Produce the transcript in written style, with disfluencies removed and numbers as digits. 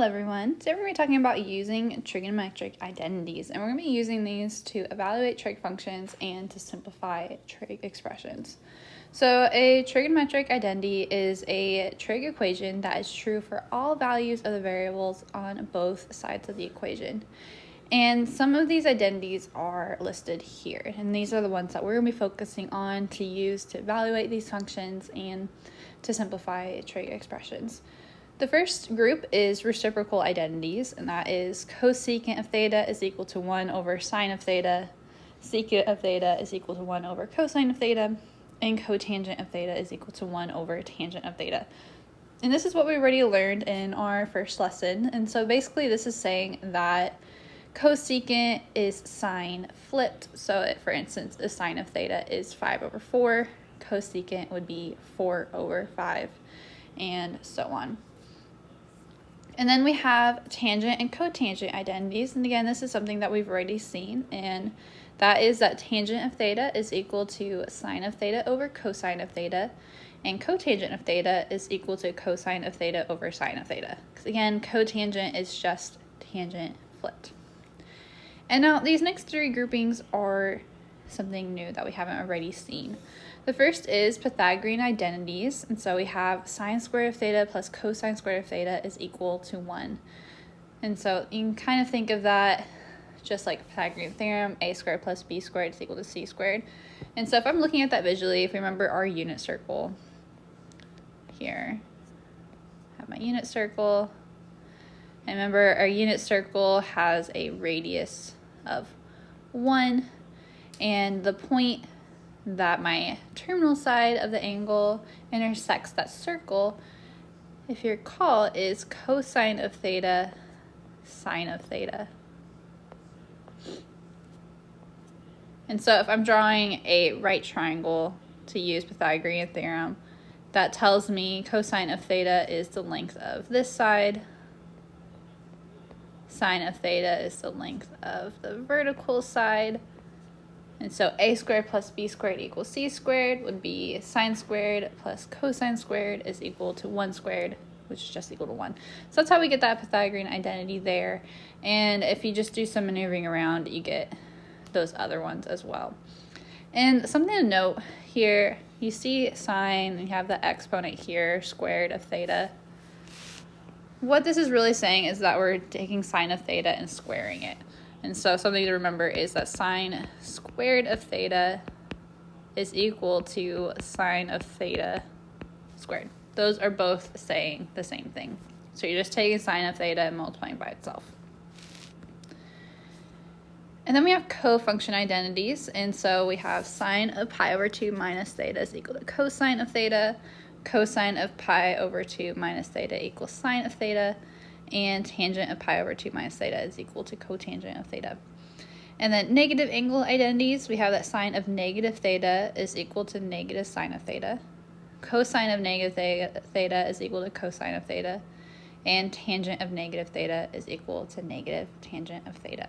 Hello everyone, today we're going to be talking about using trigonometric identities, and we're going to be using these to evaluate trig functions and to simplify trig expressions. So a trigonometric identity is a trig equation that is true for all values of the variables on both sides of the equation. And some of these identities are listed here, and these are the ones that we're going to be focusing on to use to evaluate these functions and to simplify trig expressions. The first group is reciprocal identities, and that is cosecant of theta is equal to 1 over sine of theta, secant of theta is equal to 1 over cosine of theta, and cotangent of theta is equal to 1 over tangent of theta. And this is what we already learned in our first lesson. And so basically this is saying that cosecant is sine flipped. So for instance, the sine of theta is 5 over 4, cosecant would be 4 over 5, and so on. And then we have tangent and cotangent identities. And again, this is something that we've already seen. And that is that tangent of theta is equal to sine of theta over cosine of theta. And cotangent of theta is equal to cosine of theta over sine of theta. Because again, cotangent is just tangent flipped. And now these next three groupings are something new that we haven't already seen. The first is Pythagorean identities, and so we have sine squared of theta plus cosine squared of theta is equal to 1. And so you can kind of think of that just like Pythagorean theorem, a squared plus b squared is equal to c squared. And so if I'm looking at that visually, if we remember our unit circle here, I have my unit circle, and remember our unit circle has a radius of 1, and the point that my terminal side of the angle intersects that circle, if you recall, is cosine of theta, sine of theta. And so if I'm drawing a right triangle to use Pythagorean theorem, that tells me cosine of theta is the length of this side, sine of theta is the length of the vertical side. And so a squared plus b squared equals c squared would be sine squared plus cosine squared is equal to 1 squared, which is just equal to 1. So that's how we get that Pythagorean identity there. And if you just do some maneuvering around, you get those other ones as well. And something to note here, you see sine, and you have the exponent here, squared of theta. What this is really saying is that we're taking sine of theta and squaring it. And so something to remember is that sine squared of theta is equal to sine of theta squared. Those are both saying the same thing. So you're just taking sine of theta and multiplying by itself. And then we have cofunction identities. And so we have sine of pi over 2 minus theta is equal to cosine of theta. Cosine of pi over 2 minus theta equals sine of theta. And tangent of pi over 2 minus theta is equal to cotangent of theta. And then negative angle identities, we have that sine of negative theta is equal to negative sine of theta. Cosine of negative theta is equal to cosine of theta. And tangent of negative theta is equal to negative tangent of theta.